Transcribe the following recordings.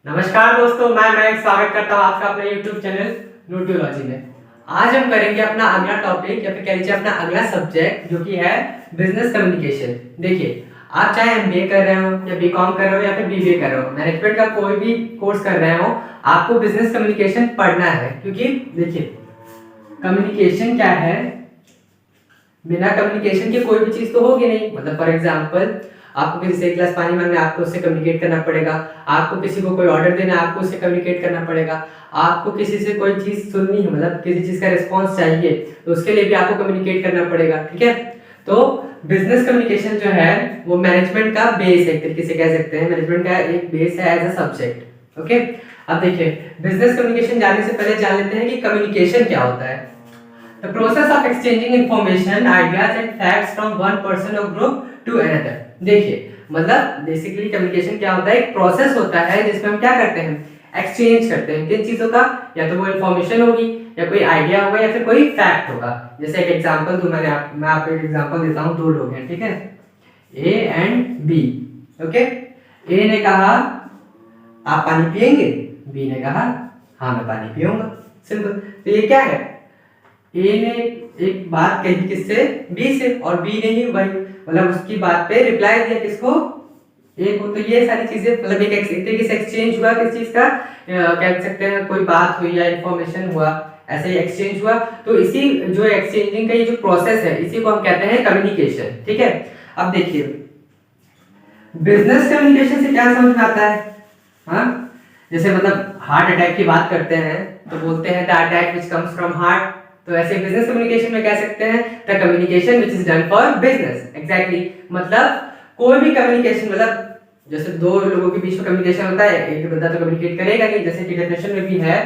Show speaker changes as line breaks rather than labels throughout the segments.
नमस्कार दोस्तों, मैं स्वागत करता हूँ आपका अपने YouTube चैनल न्यूट्रियोलॉजी में। आज हम करेंगे अपना अगला टॉपिक या फिर कह लीजिए अपना अगला सब्जेक्ट जो कि है बिजनेस कम्युनिकेशन। देखिए, आप चाहे एमबीए कर रहे हो या बीकॉम कर रहे हो या फिर बीबीए कर रहे हो, मैनेजमेंट का कोई भी कोर्स कर रहे हो, आपको बिजनेस कम्युनिकेशन पढ़ना है। क्योंकि देखिए, कम्युनिकेशन क्या है, बिना कम्युनिकेशन के कोई भी चीज तो होगी नहीं। मतलब फॉर एग्जांपल, आपको किसी से एक गिलास पानी मांगना है, आपको उससे कम्युनिकेट करना पड़ेगा। आपको किसी को कोई ऑर्डर देना है, आपको उससे कम्युनिकेट करना पड़ेगा। आपको किसी से कोई चीज सुननी है, मतलब किसी चीज का रिस्पांस चाहिए, तो उसके लिए भी आपको कम्युनिकेट करना पड़ेगा। ठीक है, तो बिजनेस कम्युनिकेशन जो है वो मैनेजमेंट का बेस है, एक तरीके से कह सकते हैं। मैनेजमेंट का एक बेस है एज अ सब्जेक्ट। ओके, अब देखिए, बिजनेस कम्युनिकेशन जानने से पहले जान लेते हैं कि कम्युनिकेशन क्या होता है। The process of exchanging information, ideas and facts from one person or group to another। देखिए, मतलब बेसिकली कम्युनिकेशन क्या होता है, एक प्रोसेस होता है जिसमें हम क्या करते हैं, एक्सचेंज करते हैं किन चीजों का, या तो वो इन्फॉर्मेशन होगी या कोई आइडिया होगा या फिर कोई फैक्ट होगा। जैसे एक एग्जांपल दूं, मैं आपको एक एग्जांपल देता हूं। दो लोग हैं, ठीक है, ए एंड बी। ओके, ए ने कहा आप पानी पिएंगे, बी ने कहा हाँ मैं पानी पीऊंगा। सिंपल। तो ये क्या है, ए ने एक बात कही किससे, बी से, और बी ने ही वही मतलब उसकी बात पे रिप्लाई दिया किसको, ए को। तो ये सारी चीजें मतलब एक तरीके से एक्सचेंज हुआ किस चीज का, कह सकते हैं कोई बात हुई या इंफॉर्मेशन हुआ, ऐसे ही एक्सचेंज हुआ। तो इसी जो एक्सचेंजिंग का ये जो प्रोसेस है, इसी को हम कहते हैं कम्युनिकेशन। ठीक है, अब देखिए, बिजनेस कम्युनिकेशन से क्या समझ में आता है। हाँ, जैसे मतलब हार्ट अटैक की बात करते हैं तो बोलते हैं the attack which comes from heart. तो ऐसे बिजनेस कम्युनिकेशन में कह सकते हैं the communication which is done for business. Exactly, मतलब कोई भी कम्युनिकेशन, मतलब जैसे दो लोगों के बीच में कम्युनिकेशन होता है, एक बंदा तो कम्युनिकेट करेगा नहीं, जैसे कि डेफिनेशन में भी है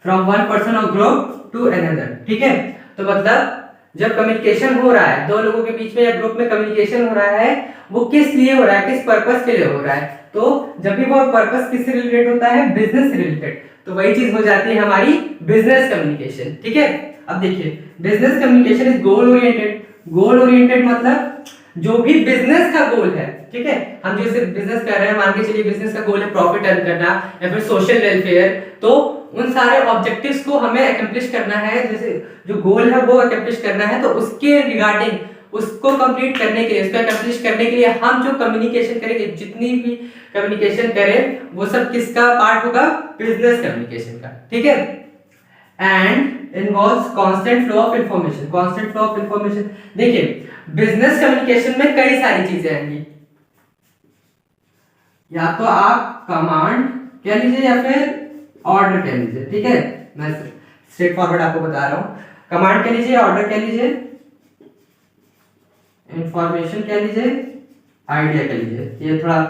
फ्रॉम वन पर्सन और ग्रुप टू अनदर। ठीक है, तो मतलब जब कम्युनिकेशन हो रहा है दो लोगों के बीच में या ग्रुप में कम्युनिकेशन हो रहा है, वो किस लिए हो रहा है, किस पर्पस के लिए हो रहा है। तो जब भी वो पर्पस किससे रिलेटेड होता है, बिजनेस से रिलेटेड, तो वही चीज हो जाती है हमारी बिजनेस कम्युनिकेशन। ठीक है, अब देखिए, business communication is goal oriented. Goal oriented मतलब जो भी बिजनेस का गोल है, ठीक है, हम जैसे बिजनेस कर रहे हैं, मान के चलिए बिजनेस का गोल है प्रॉफिट अर्न करना या फिर सोशल वेलफेयर, तो उन सारे ऑब्जेक्टिव्स को हमें अकम्प्लिश करना है। जैसे जो गोल है वो अकम्प्लिश करना है, तो उसके रिगार्डिंग, उसको कंप्लीट करने के लिए, उसको अकम्प्लिश करने के लिए हम जो कम्युनिकेशन करेंगे, जितनी भी कम्युनिकेशन करें, वो सब किसका पार्ट होगा, बिजनेस कम्युनिकेशन का। ठीक है, and involves constant flow of information. Constant flow of information, देखिए बिजनेस कम्युनिकेशन में कई सारी चीजें आएंगी। या तो आप कमांड कह लीजिए या फिर ऑर्डर कह लीजिए। ठीक है, मैं स्ट्रेट फॉरवर्ड आपको बता रहा हूं। कमांड कह लीजिए, ऑर्डर कह लीजिए, इंफॉर्मेशन कह लीजिए, आइडिया कह लीजिए। ये थोड़ा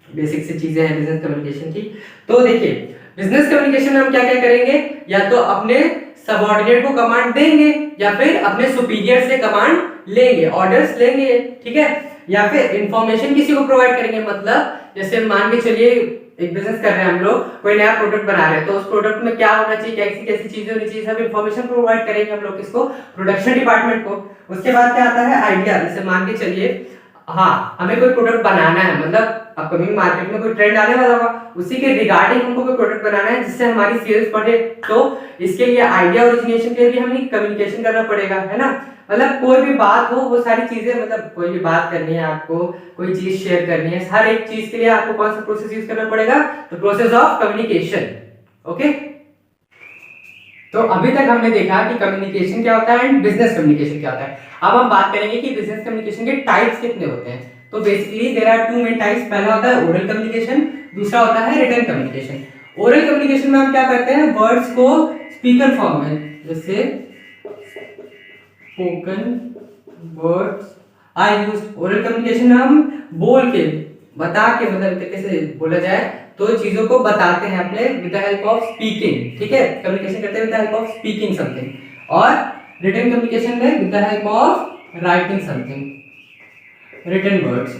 बेसिक सी चीजें हैं बिजनेस कम्युनिकेशन की। तो देखिए, बिजनेस कम्युनिकेशन में हम क्या क्या करेंगे, या तो अपने सबऑर्डिनेट को कमांड देंगे या फिर अपने सुपीरियर से कमांड लेंगे, ऑर्डर्स लेंगे। ठीक है, या फिर इंफॉर्मेशन किसी को प्रोवाइड करेंगे। मतलब जैसे मान के चलिए एक बिजनेस कर रहे हैं हम लोग, कोई नया प्रोडक्ट बना रहे हैं, तो उस प्रोडक्ट में क्या होना चाहिए, कैसी कैसी चीजें होनी चाहिए, सब इंफॉर्मेशन प्रोवाइड करेंगे हम लोग किसको, प्रोडक्शन डिपार्टमेंट को। उसके बाद क्या आता है, आइडिया। जैसे मान के चलिए हाँ, हमें कोई प्रोडक्ट बनाना है, मतलब अपकमिंग मार्केट में कोई ट्रेंड आने वाला होगा, उसी के रिगार्डिंग हमको कोई प्रोडक्ट बनाना है जिससे हमारी सेल्स बढ़े। तो इसके लिए आइडिया ओरिजिनेशन के लिए भी हमें कम्युनिकेशन करना पड़ेगा, है ना। मतलब कोई भी बात हो, वो सारी चीजें, मतलब कोई भी बात करनी है आपको, कोई चीज शेयर करनी है, हर एक चीज के लिए आपको कौन सा प्रोसेस यूज करना पड़ेगा, तो प्रोसेस ऑफ कम्युनिकेशन। ओके, तो अभी तक हमने देखा कि कम्युनिकेशन क्या होता है एंड बिजनेस कम्युनिकेशन क्या होता है। अब हम बात करेंगे कि बिजनेस कम्युनिकेशन के टाइप्स कितने होते हैं। तो basically there are two main types. पहला होता है ओरल कम्युनिकेशन, दूसरा होता है रिटन कम्युनिकेशन। ओरल कम्युनिकेशन में हम क्या करते हैं, वर्ड्स को स्पीकर फॉर्म में, जैसे spoken words are used. Oral communication में हम बोल के, बता के, मतलब तरीके से बोला जाए तो चीजों को बताते हैं अपने with the help of speaking. ठीक है, कम्युनिकेशन करते हैं with the help of speaking something. और रिटन कम्युनिकेशन में with the help of writing something, written words.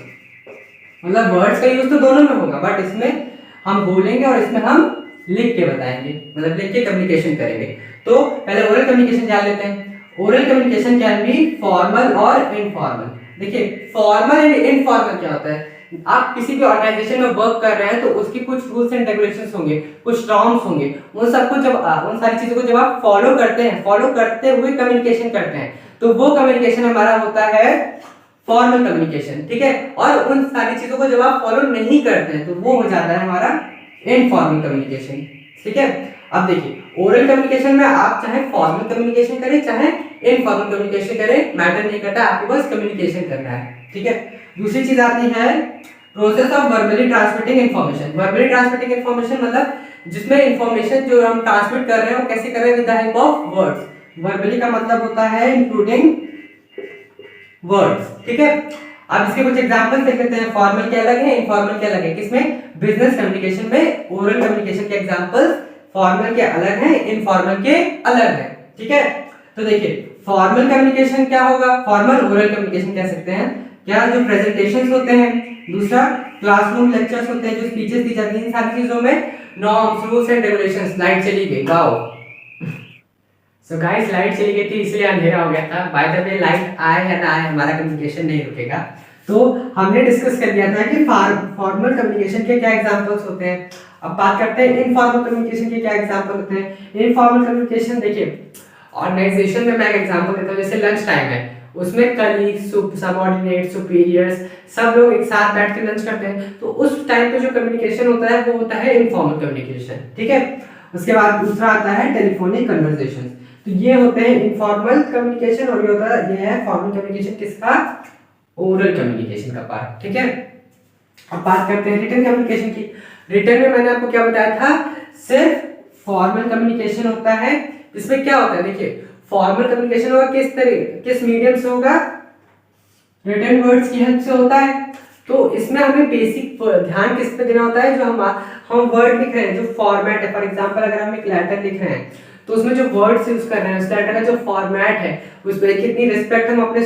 मतलब वर्ड्स का यूज तो दोनों में होगा, बट इसमें हम बोलेंगे और इसमें हम लिख के बताएंगे, मतलब लिख के कम्युनिकेशन करेंगे। तो पहले ओरल कम्युनिकेशन जान लेते हैं। Oral communication can be formal और इनफॉर्मल। देखिए, फॉर्मल एंड इनफॉर्मल क्या होता है। आप किसी भी ऑर्गेनाइजेशन में वर्क कर रहे हैं तो उसकी कुछ रूल्स एंड रेगुलेशंस होंगे, कुछ नॉर्म्स होंगे, उन सबको जब उन सारी चीजों को जब आप फॉलो करते हैं, फॉलो करते हुए कम्युनिकेशन करते हैं, तो वो कम्युनिकेशन हमारा होता है फॉर्मल कम्युनिकेशन, ठीक है। और उन सारी चीजों को जब आप फॉलो नहीं करते हैं तो वो हो जाता है हमारा इनफॉर्मल कम्युनिकेशन, ठीक है। अब देखिए ओरल कम्युनिकेशन में आप चाहे फॉर्मल कम्युनिकेशन करें चाहे इनफॉर्मल कम्युनिकेशन करें, मैटर नहीं करता, आपको बस कम्युनिकेशन करना है, ठीक है। दूसरी चीज आती है process of verbally transmitting information. Verbally transmitting information मतलब जिसमें इन्फॉर्मेशन जो हम ट्रांसमिट कर रहे हैं वो कैसे कर रहे हैं, with the help of words. Verbally का मतलब होता है इंक्लूडिंग वर्ड्स, ठीक है। अब इसके कुछ एग्जांपल्स देख लेते हैं। फॉर्मल के अलग है, इनफॉर्मल के अलग है। किसमें? बिजनेस कम्युनिकेशन में ओरल कम्युनिकेशन के एग्जांपल्स फॉर्मल के अलग हैं, इनफॉर्मल के अलग हैं, ठीक है। तो देखिए फॉर्मल कम्युनिकेशन क्या होगा, फॉर्मल ओरल कम्युनिकेशन कह सकते हैं क्या, जो प्रेजेंटेशंस होते हैं, दूसरा क्लासरूम लेक्चर्स होते हैं, जो स्पीचेस दी जाती हैं, इन सारी चीजों में norms, rules and regulations. Light चली गई, वाओ। सो गाइस लाइट चली गई थी इसलिए अंधेरा हो गया था। बाय द वे लाइट आए या ना आए हमारा कम्युनिकेशन नहीं रुकेगा। तो हमने डिस्कस कर लिया था कि फॉर्मल कम्युनिकेशन के क्या एग्जांपल्स होते हैं। अब बात करते हैं इनफॉर्मल कम्युनिकेशन के क्या एग्जांपल होते हैं। इनफॉर्मल कम्युनिकेशन देखिए ऑर्गेनाइजेशन में मैं एक एग्जांपल देता हूँ, जैसे लंच टाइम है, उसमें कलीग्स, सबऑर्डिनेट, सुपीरियर्स सब लोग एक साथ बैठ के लंच करते हैं, तो उस टाइम पे जो कम्युनिकेशन होता है वो होता है इनफॉर्मल कम्युनिकेशन, ठीक है। उसके बाद दूसरा आता है टेलीफोनिक कन्वर्सेशन। तो ये होते हैं इनफॉर्मल कम्युनिकेशन और ये होता है, ये है फॉर्मल कम्युनिकेशन किसका, ओरल कम्युनिकेशन का पार्ट, ठीक है। अब बात करते हैं रिटन कम्युनिकेशन की। रिटन में मैंने आपको क्या बताया था, सिर्फ फॉर्मल कम्युनिकेशन होता है। इसमें क्या होता है देखिए, फॉर्मल कम्युनिकेशन होगा किस तरह, किस मीडियम से होगा, रिटन वर्ड्स की हेल्प से होता है। तो इसमें हमें बेसिक ध्यान किस पे देना होता है, जो हम वर्ड लिख रहे हैं, जो फॉर्मेट है। फॉर एग्जांपल अगर हम एक लेटर लिख रहे हैं तो उसमें जो वर्ड्स यूज कर रहे हैं, उस लेटर का जो फॉर्मेट है, उस पे कितनी रिस्पेक्ट हम अपने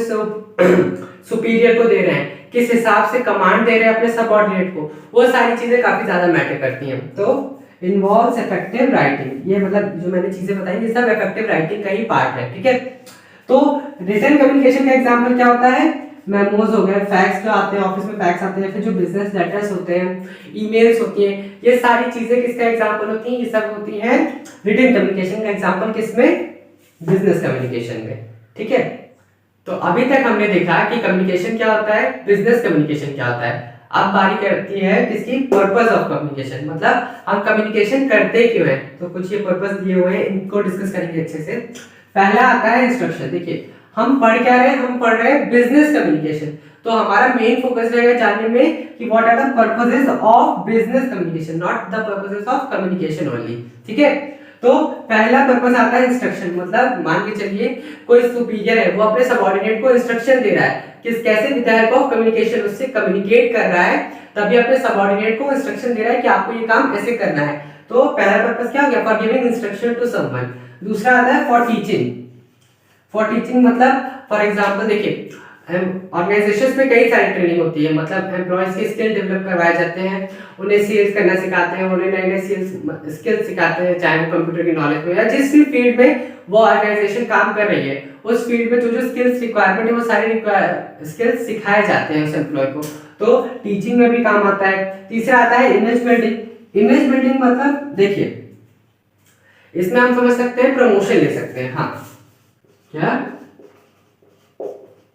सुपीरियर को दे रहे हैं, किस हिसाब से कमांड दे रहे हैं अपने सबऑर्डिनेट को, वो सारी चीजें काफी ज्यादा मैटर करती हैं। तो इन्वॉल्व्स इफेक्टिव राइटिंग, ये मतलब जो मैंने चीजें बताई ये सब इफेक्टिव राइटिंग का ही पार्ट है, ठीक है। तो रिटन कम्युनिकेशन का एग्जांपल क्या होता है, मेमोज हो गए, फैक्स जो आते हैं ऑफिस में, फैक्स आते हैं, फिर जो बिजनेस लेटर्स होते हैं, ईमेल्स होती हैं, ये सारी चीजें किसका एग्जांपल होती हैं, ये सब होती हैं रिटन कम्युनिकेशन का एग्जांपल। किसमें? बिजनेस कम्युनिकेशन में, ठीक है। तो अभी तक हमने देखा कि कम्युनिकेशन क्या होता है, बिजनेस कम्युनिकेशन क्या होता है। अब बारी करती है किसकी, पर्पस ऑफ कम्युनिकेशन, मतलब हम कम्युनिकेशन करते क्यों हैं। तो कुछ ये पर्पस दिए हुए हैं, इनको डिस्कस करेंगे अच्छे से। पहला आता है इंस्ट्रक्शन। देखिए हम पढ़ क्या रहे हैं, हम पढ़ रहे हैं बिजनेस कम्युनिकेशन, तो हमारा मेन फोकस रहेगा जानने में कि what are the purposes of business communication, not the purposes of communication only, ठीक है। तो पहला पर्पस आता है इंस्ट्रक्शन, मतलब मान के चलिए कोई सुपीरियर है, वो अपने सबऑर्डिनेट को इंस्ट्रक्शन दे रहा है, किस कैसे with the help of communication उससे कम्युनिकेट कर रहा है, तभी अपने सबऑर्डिनेट को इंस्ट्रक्शन दे रहा है कि आपको ये काम ऐसे करना है। तो पहला पर्पस क्या हो गया, for giving instruction to someone. दूसरा आता है फॉर टीचिंग। फॉर टीचिंग मतलब फॉर एग्जांपल देखिए ऑर्गेनाइजेशंस में कई सारी ट्रेनिंग होती है, मतलब एम्प्लॉयज के स्किल डेवलप करवाए जाते हैं, उन्हें सेल्स करना सिखाते हैं, उन्हें नए नए सेल्स स्किल्स सिखाते हैं, चाहे वो कंप्यूटर की नॉलेज में या जिस भी फील्ड में वो ऑर्गेनाइजेशन काम कर रही है, उस फील्ड में जो जो स्किल्स रिक्वायरमेंट है वो सारे स्किल्स सिखाए जाते हैं उस एम्प्लॉय को। तो टीचिंग में भी काम आता है। तीसरा आता है इमेज बिल्डिंग। इमेज बिल्डिंग मतलब देखिए इसमें हम समझ सकते हैं प्रमोशन ले सकते हैं। हाँ क्या,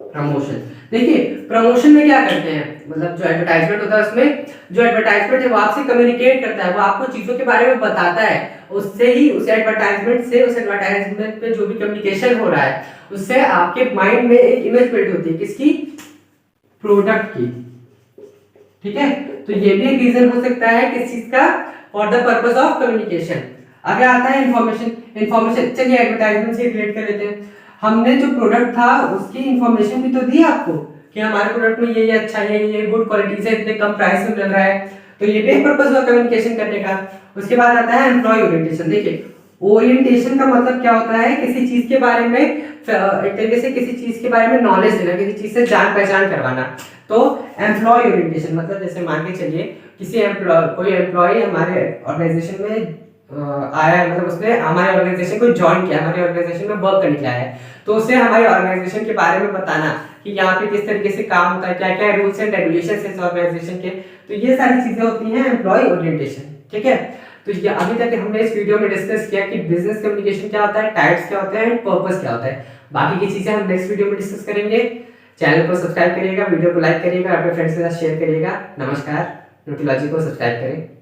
प्रमोशन। देखिए प्रमोशन में क्या करते हैं, मतलब जो एडवर्टाइजमेंट होता है उसमें जो एडवर्टाइजमेंट है वो आपसे कम्युनिकेट करता है, वो आपको चीजों के बारे में बताता है, उससे ही उस एडवर्टाइजमेंट से, उस एडवर्टाइजमेंट पे जो भी कम्युनिकेशन हो रहा है उससे आपके माइंड में एक इमेज बिल्ड होती है, किसकी, प्रोडक्ट की, ठीक है। तो ये भी एक रीजन हो सकता है किस चीज का, for the purpose of communication. अगर आता है इंफॉर्मेशन। इंफॉर्मेशन चलिए एडवर्टाइजमेंट से रिलेट कर लेते हैं। हमने जो प्रोडक्ट था उसकी इंफॉर्मेशन भी तो दी आपको कि हमारे प्रोडक्ट में ये अच्छा है, ये गुड क्वालिटी से इतने कम प्राइस में मिल रहा है, तो ये भी एक पर्पस हुआ कम्युनिकेशन करने का। उसके बाद आता है एम्प्लॉय ओरिएंटेशन। देखिए ओरिएंटेशन का मतलब क्या होता है, किसी चीज के बारे में एक तरीके से किसी चीज के बारे में नॉलेज देना, किसी चीज से जान पहचान करवाना। तो एम्प्लॉय ओरिएंटेशन मतलब जैसे मान के चलिए किसी कोई एम्प्लॉय हमारे ऑर्गेनाइजेशन में आया है, मतलब उसने हमारे ऑर्गेनाइजेशन को ज्वाइन किया, हमारे ऑर्गेनाइजेशन में वर्क करने के लिए आया है, तो उसे हमारे ऑर्गेनाइजेशन के बारे में बताना कि यहाँ पे किस तरीके से काम होता है, क्या क्या रूल्स एंड रेगुलेशन है इस ऑर्गेनाइजेशन के। तो ये सारी चीजें होती हैं एम्प्लॉय ओरिएंटेशन, ठीक है। तो ये अभी तक हमने इस वीडियो में डिस्कस किया कि बिजनेस कम्युनिकेशन क्या होता है, टाइप्स क्या होते हैं एंड पर्पस क्या होता है। बाकी की चीजें हम नेक्स्ट वीडियो में डिस्कस करेंगे। चैनल को सब्सक्राइब करिएगा, वीडियो को लाइक करिएगा, अपने फ्रेंड्स के साथ शेयर करिएगा। नमस्कार, न्यूट्रोलॉजी को सब्सक्राइब करें।